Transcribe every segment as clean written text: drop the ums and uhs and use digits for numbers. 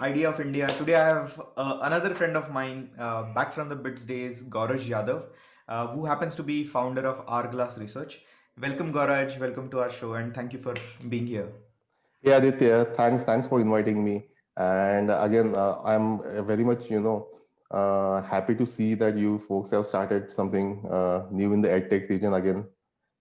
Idea of India. Today I have another friend of mine back from the BITS days, Gauraj Yadav, who happens to be founder of Hourglass Research. Welcome, Gauraj. Welcome to our show, and thank you for being here. Yeah, Aditya, thanks for inviting me. And again, I'm very much, happy to see that you folks have started something new in the EdTech region again.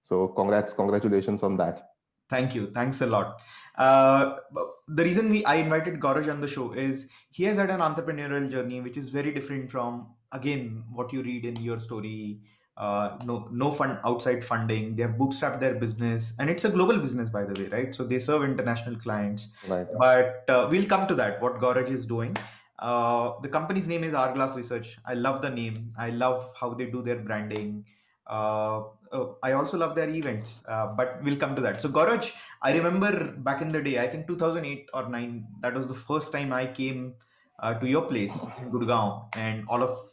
So congratulations on that. Thank you. Thanks a lot. The reason I invited Gauraj on the show is he has had an entrepreneurial journey which is very different from again what you read in your story. No fund outside funding. They have bootstrapped their business, and it's a global business, by the way, right? So they serve international clients. Right. But we'll come to that. What Gauraj is doing. The company's name is Hourglass Research. I love the name. I love how they do their branding. I also love their events, but we'll come to that. So, Gauraj, I remember back in the day, I think 2008 or 9, that was the first time I came to your place in Gurgaon, and all of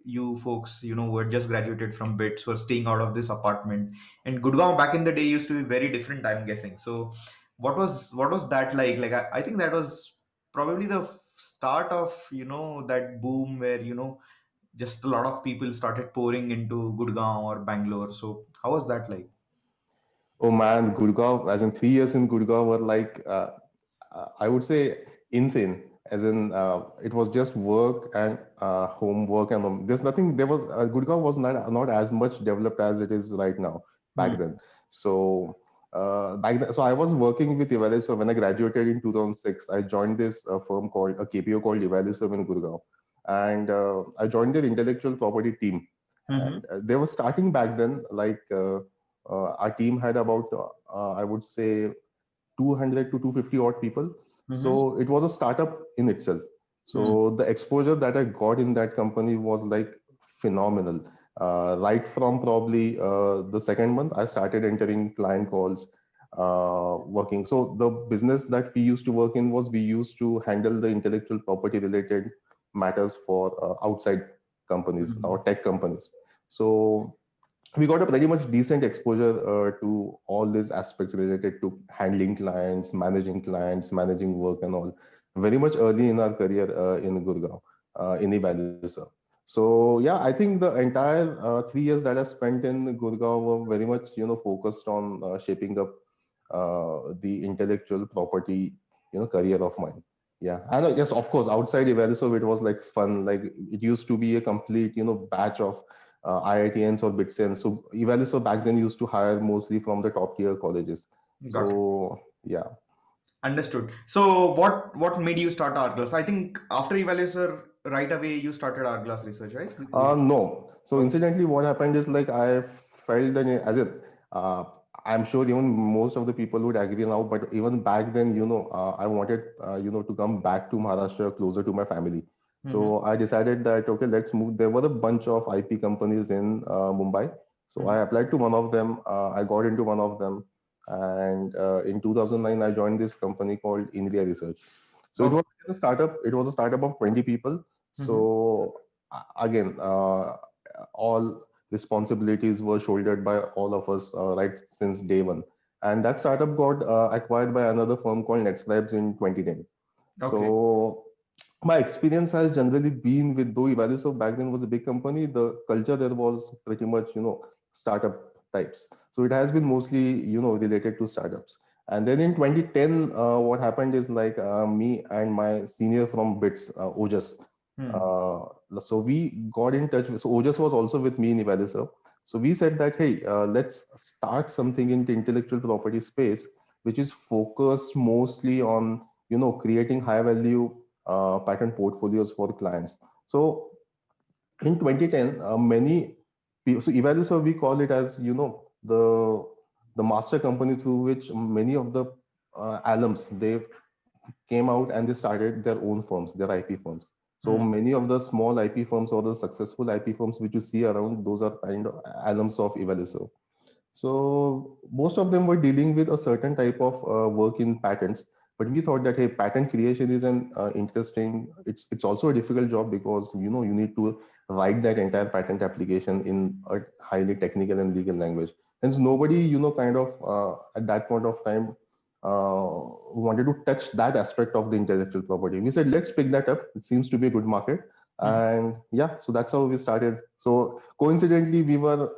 you folks, were just graduated from BITS, were staying out of this apartment. And Gurgaon back in the day used to be very different, I'm guessing. So, what was that like? Like, I think that was probably the start of that boom where just a lot of people started pouring into Gurgaon or Bangalore. So how was that like? Oh man, Gurgaon, as in 3 years in Gurgaon were like, I would say insane. As in, it was just work and homework and there's nothing. Gurgaon was not as much developed as it is right now back Hmm. then. So back then, so I was working with Evalis. So when I graduated in 2006, I joined this firm called a KPO called Evalis in Gurgaon, and I joined their intellectual property team. Hmm. And they were starting back then, like. Our team had about, I would say, 200 to 250 odd people. Hmm. So it was a startup in itself. Hmm. So the exposure that I got in that company was like phenomenal. Right from probably the second month, I started entering client calls, working. So the business that we used to work in was we used to handle the intellectual property related matters for outside companies or Hmm. tech companies. So we got a pretty much decent exposure to all these aspects related to handling clients, managing work, and all. Very much early in our career in Gurgaon, in Ibalisa. So yeah, I think the entire 3 years that I spent in Gurgaon were very much focused on shaping up the intellectual property career of mine. Yeah, and yes, of course, outside Ibalisa, it was like fun. Like it used to be a complete batch of IITians or BITSians. So Evaliso back then used to hire mostly from the top tier colleges. Got it. So yeah. Understood. So what made you start Hourglass? I think after Evaluator, right away you started Hourglass Research, right? No. So Was incidentally, what happened is like I felt that as if I'm sure even most of the people would agree now, but even back then, I wanted to come back to Maharashtra closer to my family. Mm-hmm. So I decided that okay, let's move. There were a bunch of IP companies in Mumbai. So I applied to one of them. I got into one of them, and in 2009, I joined this company called India Research. So it Okay. was a startup. It was a startup of 20 people. Mm-hmm. So again, all responsibilities were shouldered by all of us right since day one. And that startup got acquired by another firm called NetScribes in 2010. Okay. So my experience has generally been with, though Evaliso back then was a big company, the culture there was pretty much startup types. So it has been mostly related to startups. And then in 2010, what happened is like me and my senior from BITS, Ojas. Hmm. Uh, so we got in touch. So Ojas was also with me in Evaliso. So we said that hey, let's start something in the intellectual property space, which is focused mostly on creating high value patent portfolios for clients. So in 2010, many people, so Evaluator, we call it as the master company through which many of the alums they came out and they started their own firms, their IP firms. So Hmm. many of the small IP firms or the successful IP firms which you see around, those are kind of alums of Evaluator. So most of them were dealing with a certain type of work in patents, but we thought that hey, patent creation is an interesting. It's also a difficult job because you need to write that entire patent application in a highly technical and legal language. Hence, nobody kind of at that point of time wanted to touch that aspect of the intellectual property. We said, let's pick that up. It seems to be a good market. Mhm. And yeah, so that's how we started. So coincidentally, we were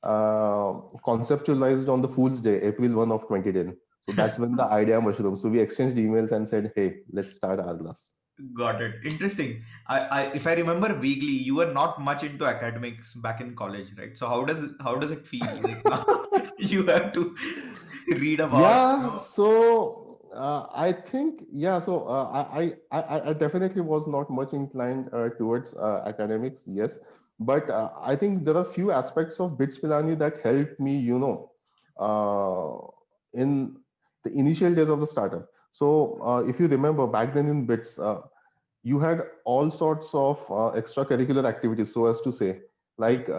conceptualized on the Fool's Day, April 1 of 2010. So that's when the idea mushroomed. So we exchanged emails and said, hey, let's start Hourglass. Got it. Interesting. If I remember vaguely, you were not much into academics back in college, right? So how does it feel like now? You have to read about, Yeah, so I think yeah, so I definitely was not much inclined towards academics, yes, but I think there are few aspects of BITS Pilani that helped me, in the initial days of the startup. So if you remember back then in BITS, you had all sorts of extracurricular activities, so as to say, Hmm. like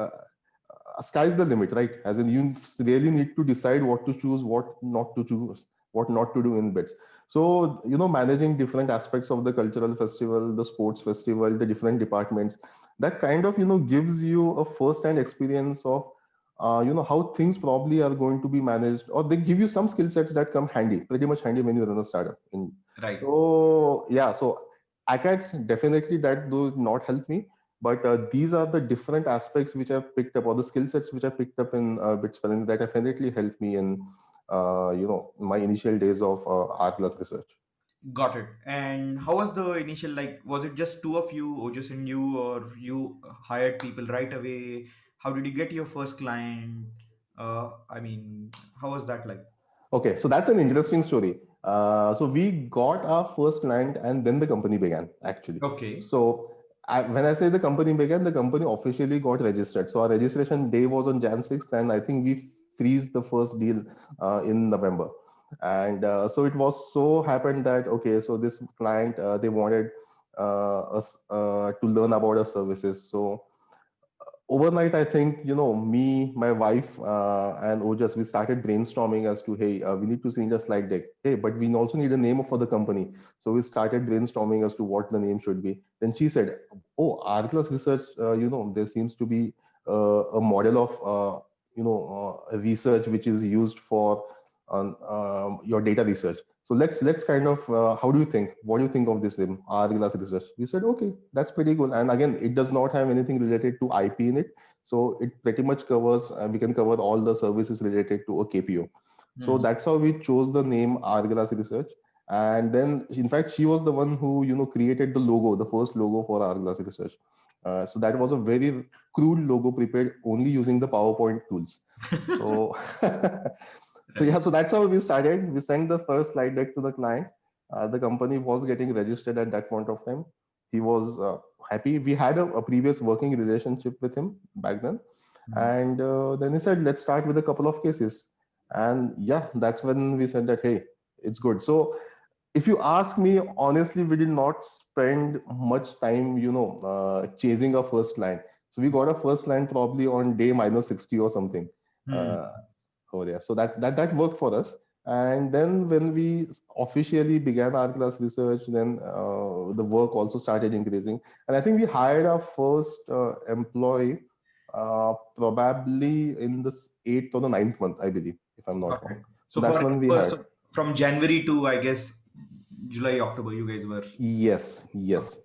sky's the limit, right? As in, you really need to decide what to choose, what not to do in bits. So, managing different aspects of the cultural festival, the sports festival, the different departments, that kind of, gives you a first-hand experience of, how things probably are going to be managed, or they give you some skill sets that come handy, pretty much handy when you run a startup. Right. So, yeah, so ACADS definitely that do not help me, but these are the different aspects which I've picked up, or the skill sets which I picked up in bits Palantir that definitely helped me in my initial days of art class research. Got it. And how was the initial, like, was it just two of you, Ojas and you, or you hired people right away? How did you get your first client? I mean, how was that like? Okay, so that's an interesting story. So we got our first client, and then the company began actually. Okay. So when I say the company began, the company officially got registered. So our registration day was on Jan 6th, and I think we freeze the first deal in November. And so it was so happened that okay, so this client they wanted us to learn about our services. So overnight, I think, me, my wife, and Ojas, we started brainstorming as to, hey, we need to change a slide deck. Hey, but we also need a name for the company. So we started brainstorming as to what the name should be. Then she said, oh, Arclas Research, there seems to be a model of, research which is used for your data research. So let's kind of how do you think? What do you think of this name, Hourglass Research? We said okay, that's pretty cool. And again, it does not have anything related to IP in it, so it pretty much covers. We can cover all the services related to a KPO. So Hmm. that's how we chose the name Hourglass Research. And then, in fact, she was the one who created the logo, the first logo for Hourglass Research. So that was a very crude logo prepared only using the PowerPoint tools. So so Right. yeah, so that's how we started. We sent the first slide deck to the client. The company was getting registered at that point of time. He was happy. We had a previous working relationship with him back then, Hmm. and then he said, "Let's start with a couple of cases." And yeah, that's when we said that, "Hey, it's good." So if you ask me honestly, we did not spend much time, chasing our first client. So we got a first client probably on day minus 60 or something. Hmm. Uh, over there. So that worked for us. And then when we officially began our class research, then the work also started increasing. And I think we hired our first employee probably in the eighth or the ninth month, I believe, if I'm not Got wrong. it. So So that's when we hired. so from January to, I guess, July, October, you guys were. Yes, Okay. yes.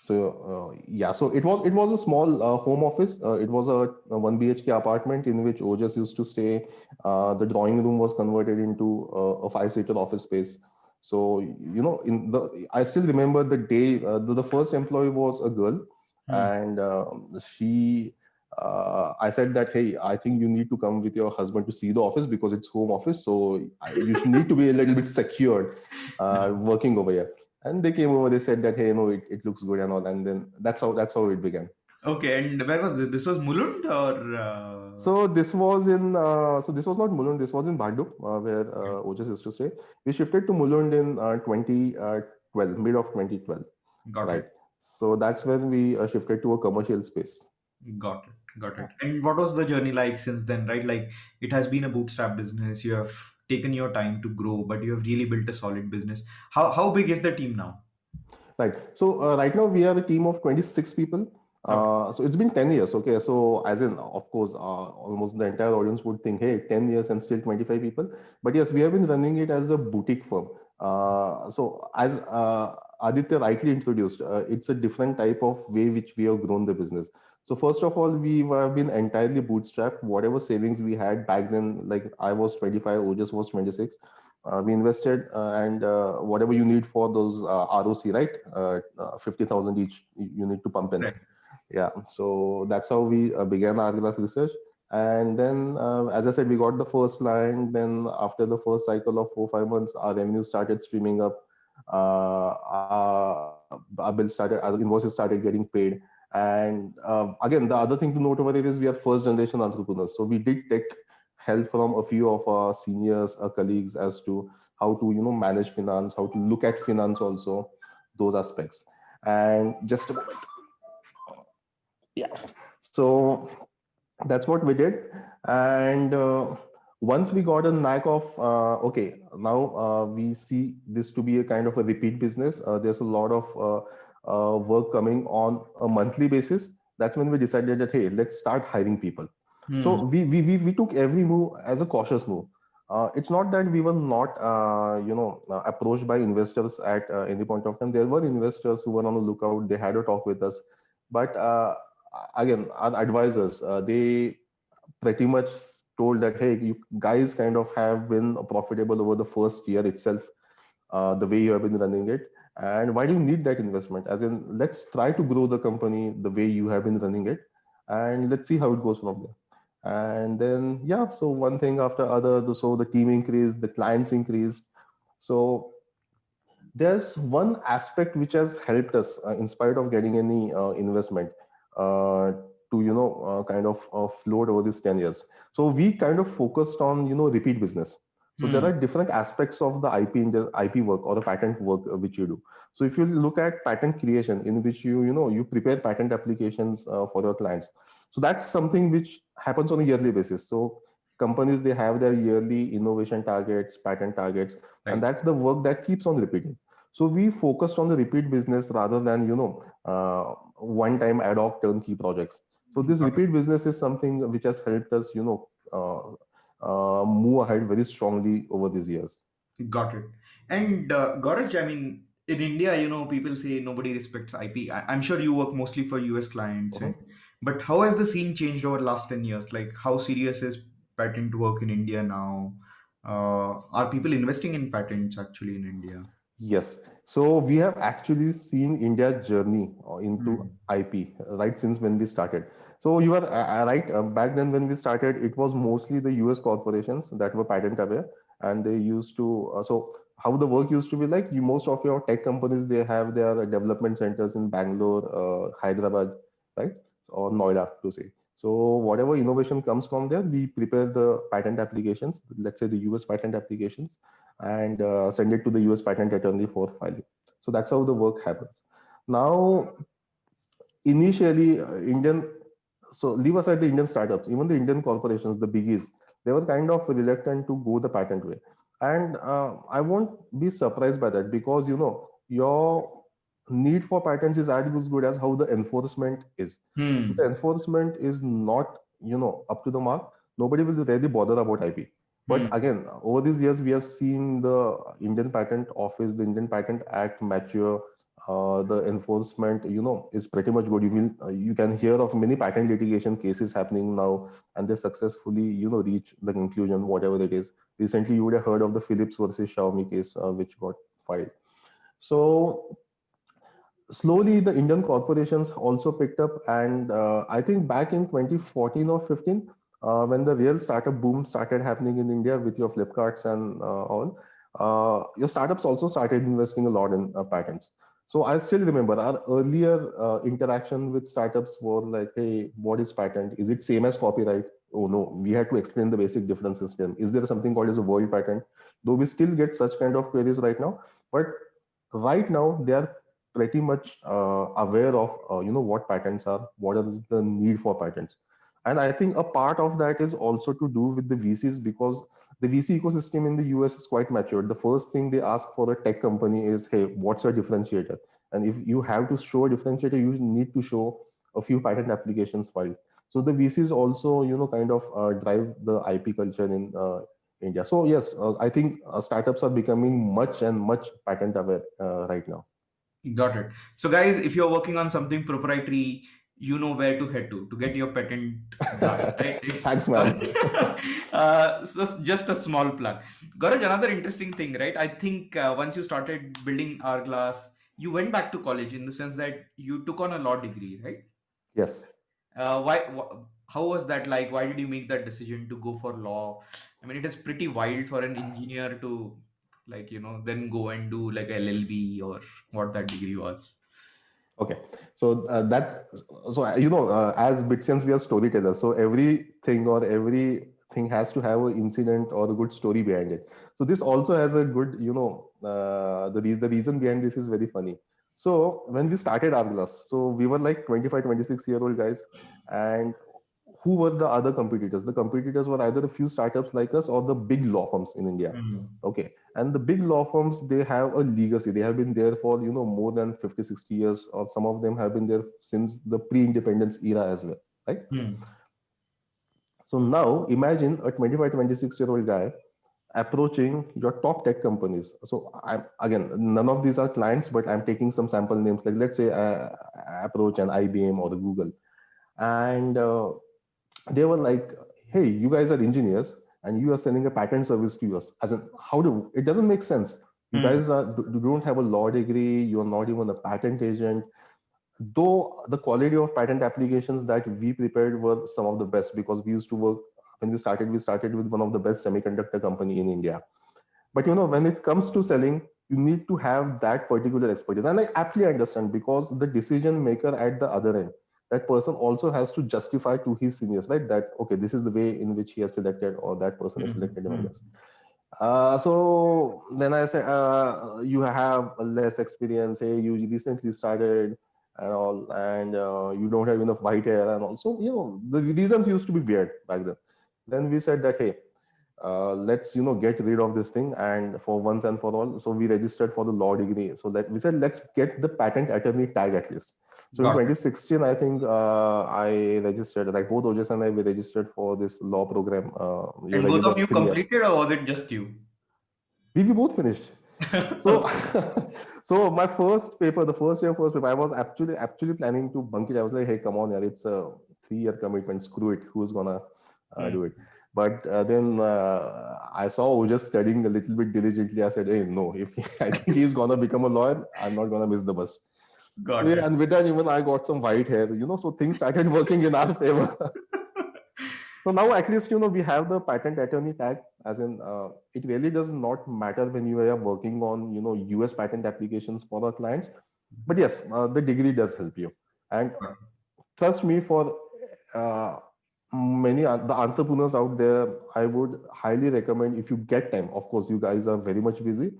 So yeah, so it was a small home office. It was a 1 BHK apartment in which Ojas used to stay. The drawing room was converted into a five-seater office space. So in the I still remember the day. The first employee was a girl, Hmm. and she. I said that, hey, I think you need to come with your husband to see the office because it's home office. So you should need to be a little bit secured working over here. And they came over, they said that, hey, no, it looks good and all. And then that's how it began. Okay, and where was this? This was Mulund or? So this was not Mulund, this was in Bhandup, where Ojas used to stay. We shifted to Mulund in 2012, mid of 2012, Got right? it. So that's when we shifted to a commercial space. Got it. Got it. And what was the journey like since then, right? Like, it has been a bootstrap business. You have taken your time to grow, but you have really built a solid business. How big is the team now? Right. So right now we are a team of 26 people. Okay. So it's been 10 years. Okay. So as in, of course, almost the entire audience would think, hey, 10 years and still 25 people. But yes, we have been running it as a boutique firm. So as Aditya rightly introduced, it's a different type of way which we have grown the business. So first of all, we have been entirely bootstrapped. Whatever savings we had back then, like I was 25, Ojas was 26. We invested and whatever you need for those ROC, right? 50,000 each you need to pump in. Right. Yeah, so that's how we began Hourglass Research. And then, as I said, we got the first client. Then, after the first cycle of 4 5 months, our revenue started streaming up. Our bill started, our invoices started getting paid. And again, the other thing to note over here is we are first generation entrepreneurs. So we did take help from a few of our seniors, our colleagues, as to how to manage finance, how to look at finance also, those aspects. And just a moment. Yeah. So that's what we did. And once we got a knack of, okay, now we see this to be a kind of a repeat business. There's a lot of work coming on a monthly basis. That's when we decided that, hey, let's start hiring people. So Hmm. we took every move as a cautious move. It's not that we were not, approached by investors at any point of time. There were investors who were on the lookout. They had a talk with us, but again, our advisors, they pretty much told that, hey, you guys kind of have been profitable over the first year itself, the way you have been running it. And why do you need that investment? As in, let's try to grow the company the way you have been running it, and let's see how it goes from there. And then, yeah, so one thing after other, so the team increased, the clients increased. So there's one aspect which has helped us in spite of getting any investment uh, to kind of float over these 10 years. So we kind of focused on repeat business. So there Hmm. are different aspects of the IP work or the patent work which you do. So if you look at patent creation, in which you prepare patent applications for your clients. So that's something which happens on a yearly basis. So companies, they have their yearly innovation targets, patent targets, and Right. that's the work that keeps on repeating. So we focused on the repeat business rather than one-time ad hoc turnkey projects. So this Got repeat business is something which has helped us move ahead very strongly over these years. Got it. And Gaurav, I mean, in India, people say nobody respects IP. I'm sure you work mostly for US clients, Mhm. and but how has the scene changed over the last 10 years? Like, how serious is patent work in India now? Are people investing in patents actually in India? Yes. So we have actually seen India's journey into Hmm. IP right since when we started. So you are right. Back then, when we started, it was mostly the US corporations that were patent aware, and they used to. So how the work used to be like, you most of your tech companies, they have their development centers in Bangalore, Hyderabad, right, or Noida to say. So whatever innovation comes from there, we prepare the patent applications. Let's say the US patent applications, and send it to the US patent attorney for filing. So that's how the work happens. Now, initially, so leave aside the Indian startups, even the Indian corporations, the biggies, they were kind of reluctant to go the patent way. And I won't be surprised by that, because, your need for patents is as good as how the enforcement is. So if the Hmm. enforcement is not, up to the mark, nobody will really bother about IP. But Hmm. again, over these years, we have seen the Indian Patent Office, the Indian Patent Act mature. The enforcement, is pretty much good. You can hear of many patent litigation cases happening now, and they successfully, reach the conclusion, whatever it is. Recently, you would have heard of the Philips versus Xiaomi case, which got filed. So slowly, the Indian corporations also picked up, and I think back in 2014 or 15, when the real startup boom started happening in India with your Flipkarts and all, your startups also started investing a lot in patents. So I still remember our earlier interaction with startups were like, hey, what is patent? Is it same as copyright? Oh no, we had to explain the basic differences to them. Is there something called as a world patent? Though we still get such kind of queries right now, but right now they are pretty much aware of what patents are, what is the need for patents. And I think a part of that is also to do with the VCs, because the VC ecosystem in the US is quite matured. The first thing they ask for a tech company is, hey, what's your differentiator? And if you have to show a differentiator, you need to show a few patent applications filed. So the VCs also, kind of drive the IP culture in India. So yes, I think startups are becoming much and much patent aware right now. Got it. So, guys, if you're working on something proprietary, you know where to head to get your patent done, right? Thanks, It's man. so just a small plug. Gaurav, another interesting thing, right? I think once you started building Hourglass, you went back to college in the sense that you took on a law degree, right? Yes. How was that like? Why did you make that decision to go for law? I mean, it is pretty wild for an engineer to then go and do like LLB or what that degree was. Okay, so as Bitsense, we are storytellers. So everything or everything has to have an incident or a good story behind it. So this also has a good, the reason behind this is very funny. So when we started Hourglass, so we were like 25, 26-year-old guys, and who were the other competitors? The competitors were either a few startups like us or the big law firms in India. Hmm. Okay, and the big law firms, they have a legacy. They have been there for more than 50, 60 years, or some of them have been there since the pre-independence era as well, right? Hmm. So now imagine a 25, 26-year-old guy approaching your top tech companies. So I'm, again, none of these are clients, but I'm taking some sample names, like let's say approach an IBM or the Google, and they were like, hey, you guys are engineers and you are selling a patent service to us. As in, how do it doesn't make sense? You Hmm. guys don't have a law degree, you are not even a patent agent. Though the quality of patent applications that we prepared were some of the best, because we used to work, when we started with one of the best semiconductor company in India. But when it comes to selling, you need to have that particular expertise. And I aptly understand, because the decision maker at the other end, that person also has to justify to his seniors, right? That, okay, this is the way in which he has selected, or that person has Hmm. selected the Hmm. vendors. So then I said, you have less experience. Hey, you recently started and all, and you don't have enough white hair and also, the reasons used to be weird back then. Then we said that, hey, let's get rid of this thing, and for once and for all, so we registered for the law degree. So that we said, let's get the patent attorney tag at least. So in Got it. 2016, I think I registered, like both Ojas and I, we registered for this law program. You And both register of you 3 years. completed, or was it just you? We both finished. So, Okay. so my first paper, the first paper, I was actually planning to bunk it. I was like, hey, come on, yeah, it's a 3-year commitment. Screw it. Who's gonna Hmm. do it? But then I saw just studying a little bit diligently. I said, hey, no, if I think he's gonna become a lawyer, I'm not gonna miss the bus. So Got yeah, it. and with that, even I got some white hair. So things started working in our favor. So now at least we have the patent attorney tag, as in it really does not matter when you are working on US patent applications for our clients. But yes, the degree does help you. And trust me, for uh, many the entrepreneurs out there, I would highly recommend, if you get time. Of course, you guys are very much busy.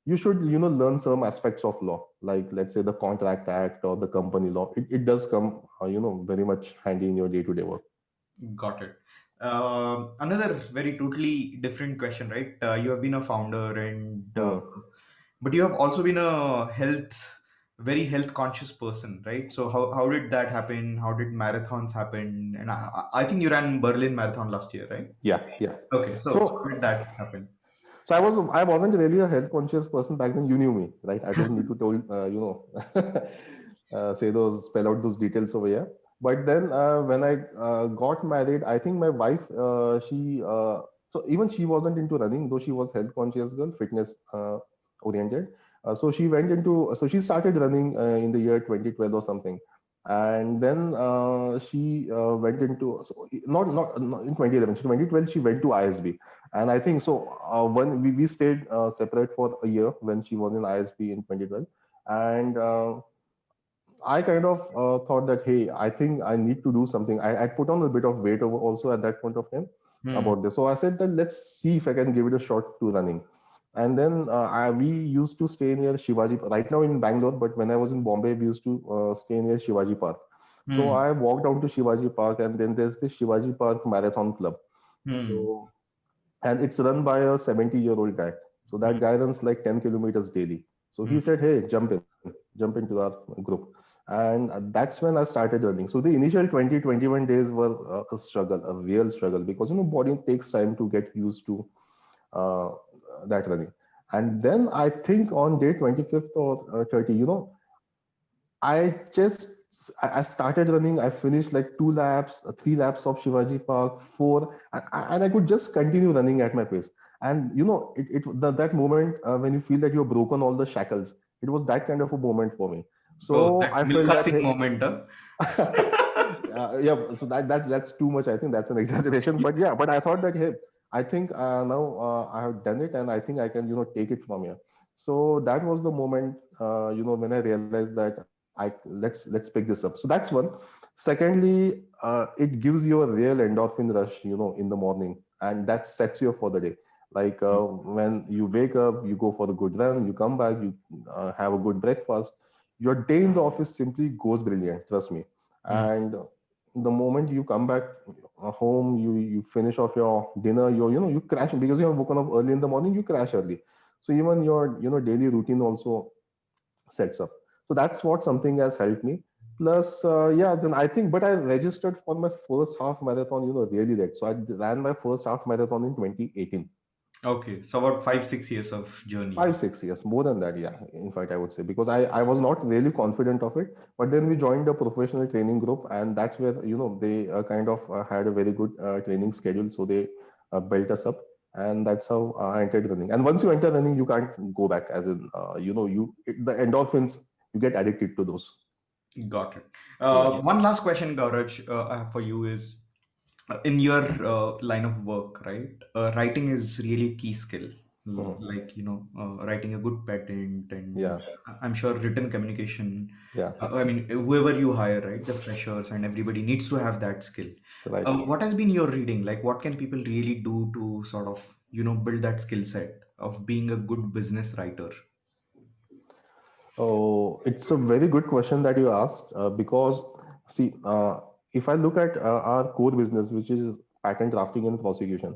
You should learn some aspects of law, like let's say the Contract Act or the company law. It does come very much handy in your day-to-day work. Got it. Another very totally different question, right? You have been a founder, Hmm. but you have also been a very health conscious person, right? So how did that happen? How did marathons happen? And I think you ran Berlin Marathon last year, right? Yeah, yeah. Okay, so how So did that happen? So I wasn't really a health conscious person back then. You knew me, right? I don't need to tell say those spell out those details over here. But then when I got married, I think my wife she so even she wasn't into running, though she was health conscious girl, fitness oriented. So she started running in the year 2012 or something. And then she went into, so not in 2011, so 2012 she went to ISB. And I think so. When we stayed separate for a year when she was in ISB in 2012, and I kind of thought that, hey, I think I need to do something. I put on a bit of weight over also at that point of time Hmm. about this. So I said that let's see if I can give it a shot to running. And then we used to stay near Shivaji, right now in Bangalore, but when I was in Bombay, we used to stay near Shivaji Park. So Hmm. I walked down to Shivaji Park, and then there's the Shivaji Park Marathon Club. Hmm. So, and it's run by a 70-year-old guy. So that Hmm. guy runs like 10 kilometers daily. So he Hmm. said, hey, jump into our group. And that's when I started running. So the initial 20-21 days were a struggle, a real struggle, because body takes time to get used to uh, that running. And then I think on day 25th or 30, I just I started running. I finished like 2 laps, 3 laps of Shivaji Park, four, and I could just continue running at my pace. And that moment when you feel that you've broken all the shackles, it was that kind of a moment for me. Oh, So that I felt Milka that, Singh hey, moment, huh? yeah, so that's too much. I think that's an exaggeration, but yeah, but I thought that, hey, I think now I have done it, and I think I can take it from here. So that was the moment when I realized that I let's pick this up. So that's one. Secondly, it gives you a real endorphin rush, in the morning, and that sets you up for the day. Like when you wake up, you go for a good run, you come back, you have a good breakfast. Your day in the office simply goes brilliant. Trust me. Hmm. And the moment you come back home, you finish off your dinner, you crash because you have woken up early in the morning, you crash early. So even your daily routine also sets up. So that's what something has helped me. Plus, yeah, then I think, but I registered for my first half marathon, really late. So I ran my first half marathon in 2018. Okay, so about 5, 6 years of journey. 5 6 years, more than that, yeah, in fact I would say, because I was not really confident of it. But then we joined a professional training group, and that's where they kind of had a very good training schedule, so they built us up. And that's how I entered running. And once you enter running, you can't go back, as in the endorphins, you get addicted to those. Got it. Yeah. One last question, Gauraj, I have for you is in your line of work, right? Writing is really key skill. Mhm. Like, writing a good patent, and Yeah. I'm sure written communication. Yeah. I mean, whoever you hire, right? The freshers and everybody needs to have that skill. Right. What has been your reading? Like, what can people really do to sort of, build that skill set of being a good business writer? Oh, it's a very good question that you asked, because see, if I look at our core business, which is patent drafting and prosecution,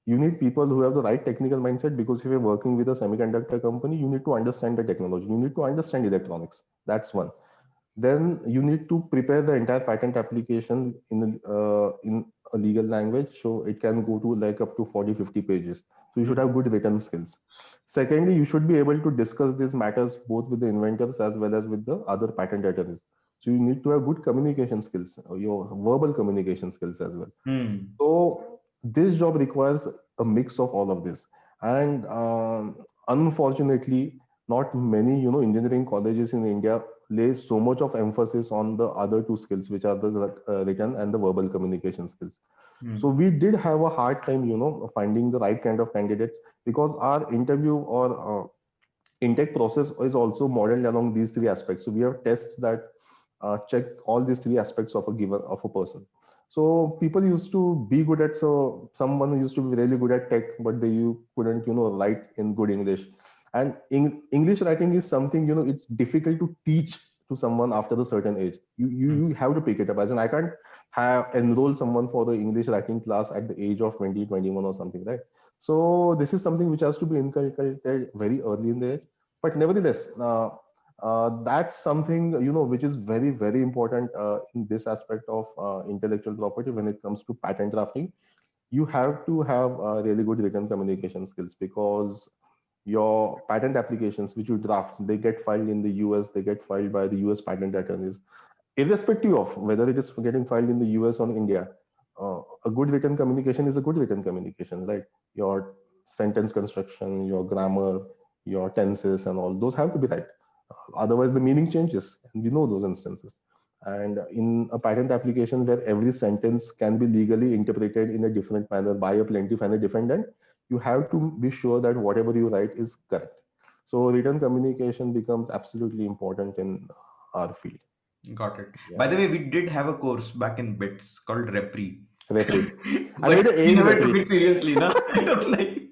you need people who have the right technical mindset, because if you're working with a semiconductor company, you need to understand the technology, you need to understand electronics. That's one. Then you need to prepare the entire patent application in a legal language, so it can go to like up to 40-50 pages. So you should have good written skills. Secondly, you should be able to discuss these matters both with the inventors as well as with the other patent attorneys. So you need to have good communication skills, your verbal communication skills as well. Hmm. So this job requires a mix of all of this. And unfortunately, not many engineering colleges in India lay so much of emphasis on the other two skills, which are the written and the verbal communication skills. So Hmm. we did have a hard time, finding the right kind of candidates, because our interview or intake process is also modeled along these three aspects. So we have tests that check all these three aspects of a person. So people used to be good at, so someone used to be really good at tech, but they you couldn't write in good English. And English writing is something, it's difficult to teach to someone after a certain age. You have to pick it up. As in, I can't have enroll someone for the English writing class at the age of 20, 21 or something, right? So this is something which has to be inculcated very early in the age. But nevertheless, that's something which is very very important in this aspect of intellectual property when it comes to patent drafting. You have to have really good written communication skills, because your patent applications which you draft, they get filed in the US, they get filed by the US patent attorneys, irrespective of whether it is getting filed in the US or India. A good written communication is a good written communication, right? Your sentence construction, your grammar, your tenses, and all those have to be right. Otherwise, the meaning changes, and we know those instances. And in a patent application where every sentence can be legally interpreted in a different manner by a plaintiff and a defendant, you have to be sure that whatever you write is correct. So written communication becomes absolutely important in our field. Got it. Yeah. By the way, we did have a course back in BITS called Repri, Repri. I but made an A we in never took Repri. it seriously, na? It was like,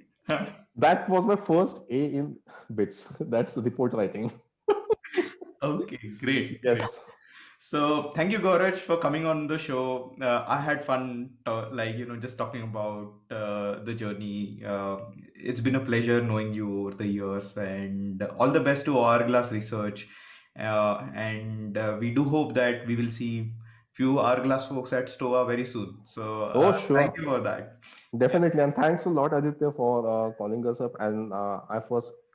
That was my first A in bits. That's report writing. okay, great, great. Yes. So thank you, Gauraj, for coming on the show. I had fun, just talking about the journey. It's been a pleasure knowing you over the years, and all the best to Hourglass Research. and we do hope that we will see few Hourglass folks at Stoa very soon. So Oh, thank sure. you for that. Yeah, Definitely, and thanks a lot, Aditya, for calling us up. And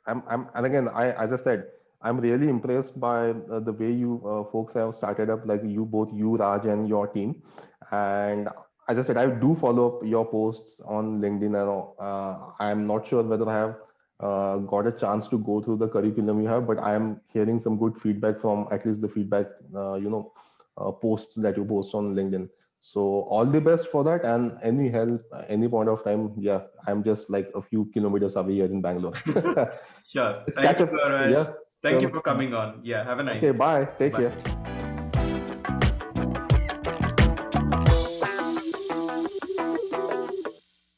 and again, as I said, I'm really impressed by the way you folks have started up, like you, Raj, and your team. And as I said, I do follow up your posts on LinkedIn, and I'm not sure whether I have got a chance to go through the curriculum you have, but I am hearing some good feedback from at least the feedback, posts that you post on LinkedIn. So all the best for that, and any help, any point of time. Yeah, I'm just like a few kilometers away here in Bangalore. sure. Let's Thank catch you, up. Gaurav. Yeah, Thank you chalo. for coming on. Yeah, have a nice Okay, day. bye. Take Bye. care.